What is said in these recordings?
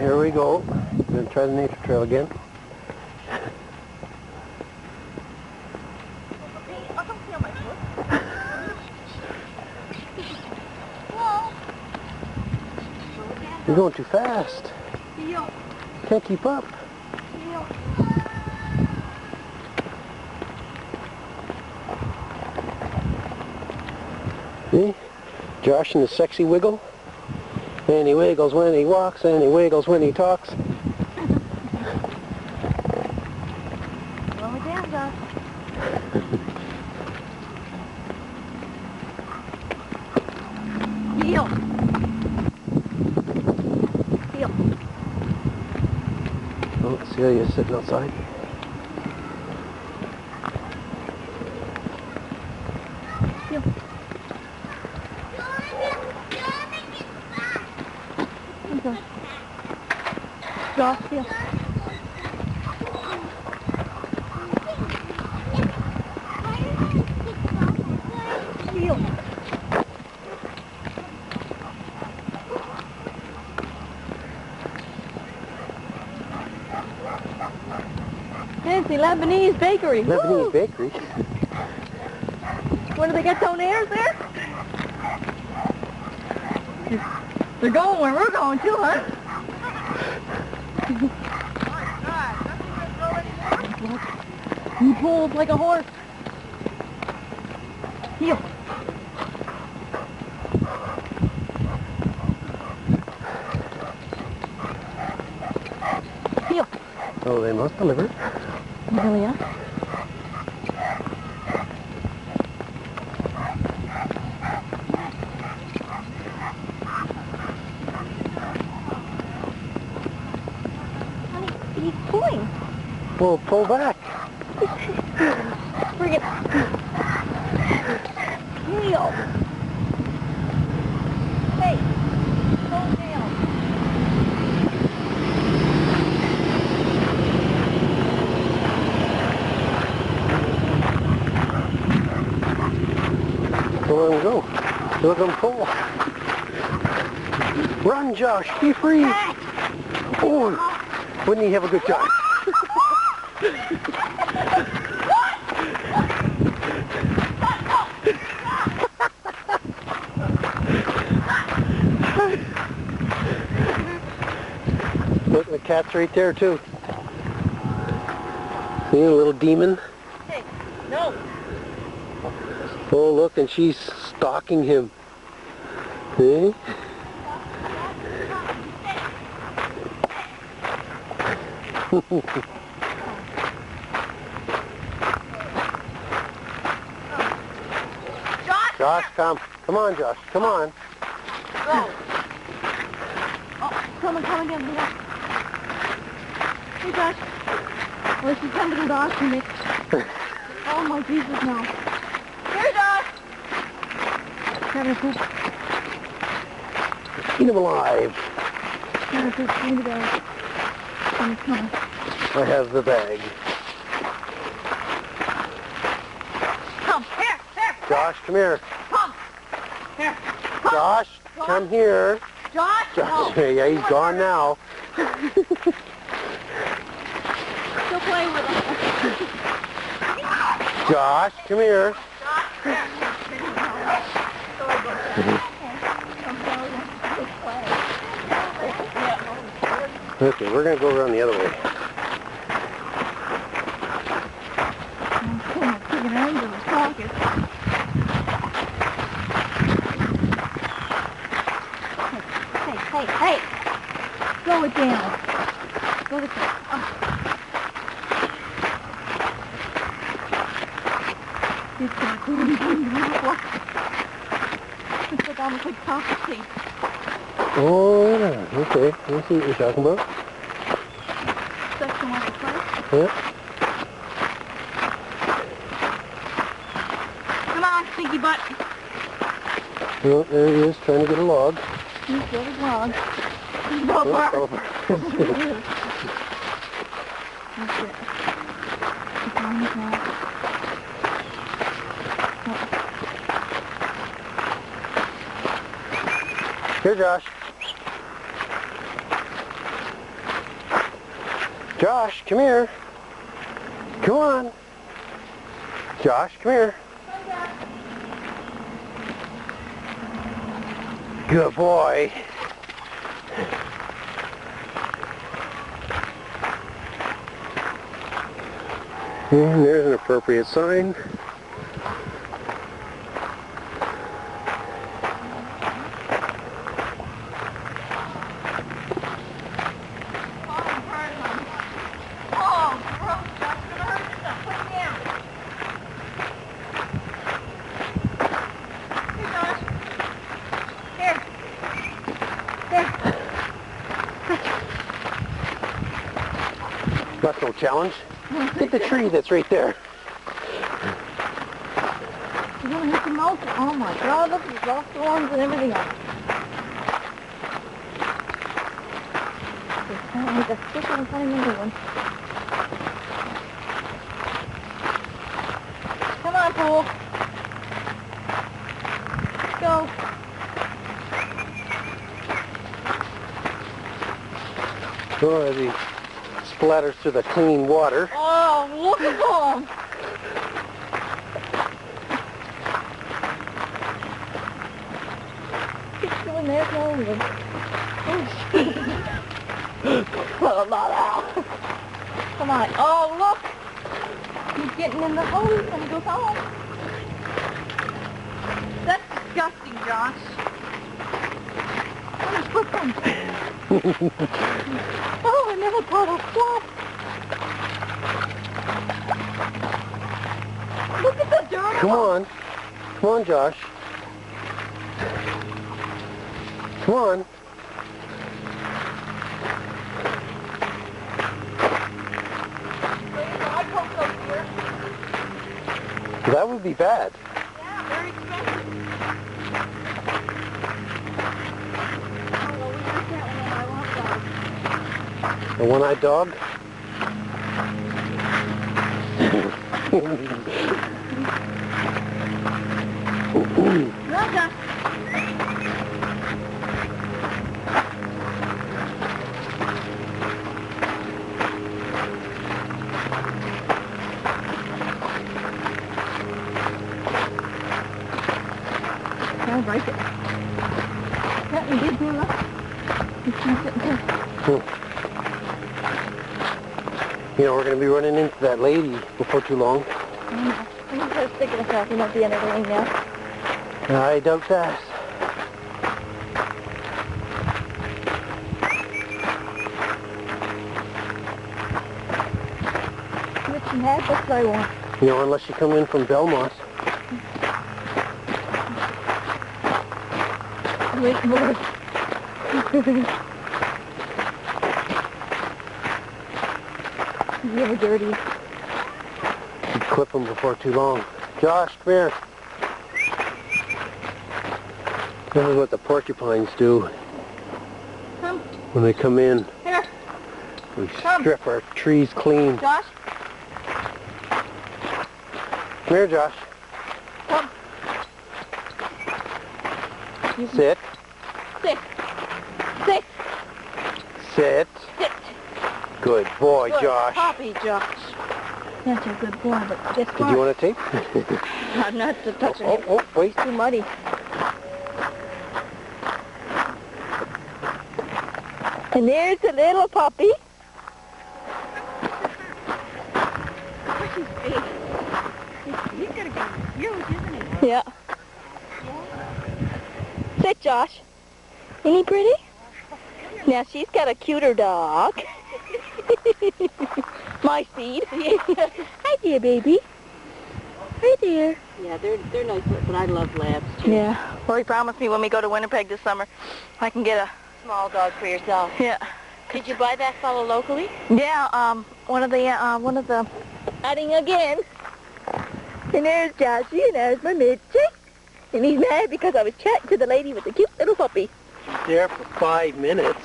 here we go. We're going to try the nature trail again. You're going too fast. Can't keep up. See? Josh and the sexy wiggle. And he wiggles when he walks, and he wiggles when he talks. Slow it down, Josh. Heel. Heel. Oh, Celia's sitting outside. Heel. Josh, heel. Heel. Fancy Lebanese bakery. Lebanese Woo! bakery. Where do they get donaires there? They're going where we're going too, huh? He pulls like a horse. Heel. Heel. Oh, they must deliver. Really, yeah? He's pulling. Well, pull back. Bring it. Heel. Hey. Pull down. So let him go. Let him pull. Run, Josh. Be free. Oh, wouldn't he have a good time? Look, the cat's right there too. See, a little demon. Hey, no. Oh, look, and she's stalking him. See? Josh! Josh, come. Come on, Josh. Come on. Go. Oh, come again. Here. Hey, Josh. Well, she's come to the doctor, Nick. Oh, my Jesus, no. Here, Josh. Having a poop. Eat him alive. Having a poop. Need to go. And it's coming. I have the bag. Come, here. Josh, come here. Come. Here. Come. Josh, come here. Josh. Josh, No. yeah, he's gone now. Still play with him. Josh, come here. Okay, we're going to go around the other way. I'm pulling my chicken out into the pocket. Hey. Go it down. Go to the... Oh. It's like almost like coffee tape. Oh, yeah. Okay. Let me see what you're talking about. Section like a place. Yeah. Come on, stinky butt. Oh, there he is, trying to get a log. He's got his log. He's Oh, apart. oh. That's it. He's on his log. Here, Josh. Josh, come here. Come on. Josh, come here. Good boy. And there's an appropriate sign. That's no challenge. Get the tree that's right there. You're going to hit the mouth. Oh my God, look, he's lost thorns and everything else. I need to stick and find another one. Come on, Pool. Let's go. Oh, as he splatters through the clean water. Oh, look at him. He's doing that lonely. Oh, not out. Come on. Oh, look. He's getting in the hose when he goes home. That's disgusting, Josh. What is with him? Oh, another pot of flop. Look at the dirt. Come on. Come on, Josh. Come on. That would be bad. Yeah, very expensive. Oh, well, we got that one on my left side. A one-eyed dog? Well done. I like it. That we did do that. You know, we're going to be running into that lady before too long. I'm going to start sticking us out. You might be in everything now. I doubt that. What she had, that's what I want. You know, unless you come in from Belmont. Wait, more. You're dirty. You clip them before too long. Josh, come here. This is what the porcupines do Come. when they come in. Here. We Come. strip our trees clean. Josh. Come here, Josh. Come. Sit. Sit. Sit. Sit. Sit. Good boy, Good Josh. Poppy, Josh. That's a good boy, but guess what? Did you want to take? I'm not touching Oh, it. oh, wait. Too muddy. And there's the little puppy. He's gonna get huge, isn't he? Yeah. Sit, Josh. Isn't he pretty? Now she's got a cuter dog. My seed. Hi there, baby. Hi there. Yeah, they're nice, but I love labs too. Yeah. Lori promised me when we go to Winnipeg this summer, I can get a Small dog for yourself. yeah. Did you buy that fellow locally? Yeah. One of the adding again. And there's Joshy, and there's my Mitchie. And he's mad because I was chatting to the lady with the cute little puppy. She's there for 5 minutes.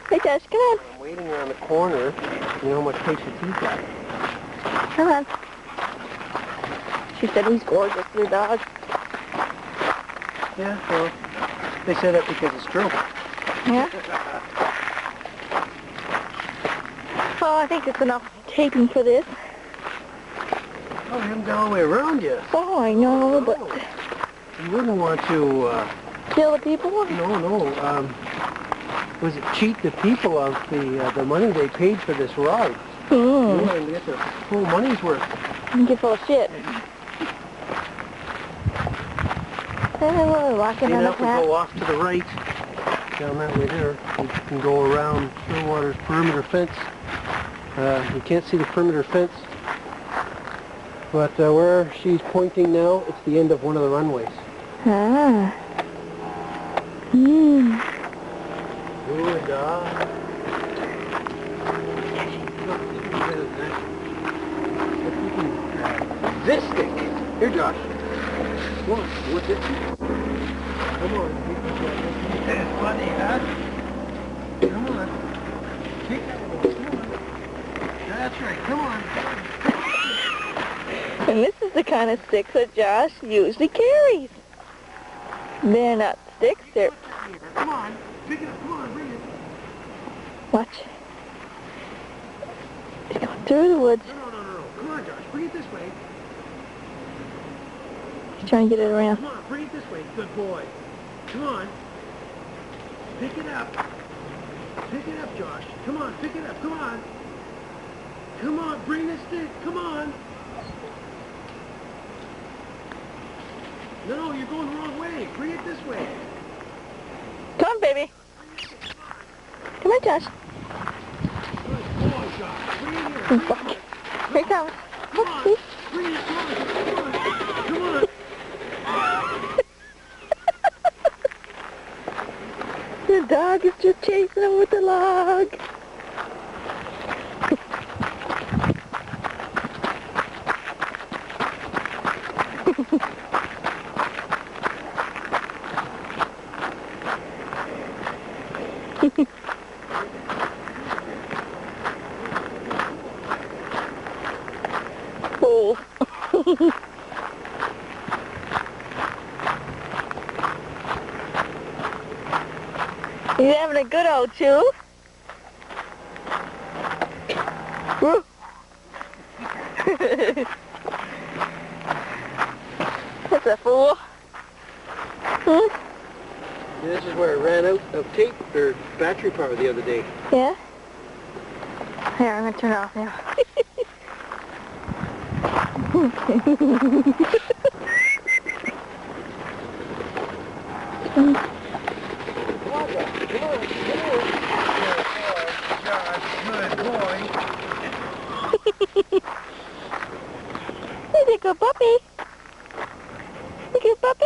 Hey, Josh, come on. I'm waiting around the corner. You know how much patience he's got. Come on. She said he's gorgeous, your dog. Yeah, well, they say that because it's true. Yeah? Oh, I think it's enough taping for this. Oh, you haven't got all the way around yet. Oh, I know, but You wouldn't want to, kill the people? no, was it cheat the people of the money they paid for this ride? You Mm. want them to get their full money's worth. Get full of shit. And we're walking See, on now the if we path. go off to the right, down that way there, we can go around Stillwater's perimeter fence. You can't see the perimeter fence, but where she's pointing now, it's the end of one of the runways. Ah. Hmm. Good, This stick! Here, Josh. Come on, what's it? Come on. That's funny, huh? Come on. Take that one. Come on. That's right. Come on. And this is the kind of sticks that Josh usually carries. They're not sticks, they're... Come on. Pick it up. Come on, bring it. Watch. He's going through the woods. No. Come on, Josh. Bring it this way. He's trying to get it around. Come on, bring it this way. Good boy. Come on. Pick it up. Pick it up, Josh. Come on, pick it up. Come on. Come on, bring the stick. Come on. No, you're going the wrong way. Bring it this way. Come on, baby. Come on, Josh. Good boy, Josh. Bring it here. Bring it here. Here he comes. Come on. Bring it. Come on. Come on. The dog is just chasing him with the log. Oh. He's having a good old chew. Woo. That's a fool. Hmm? This is where it ran out of tape or battery power the other day. Yeah? Here, I'm going to turn it off now. Good boy. He's a good puppy. He's a good puppy.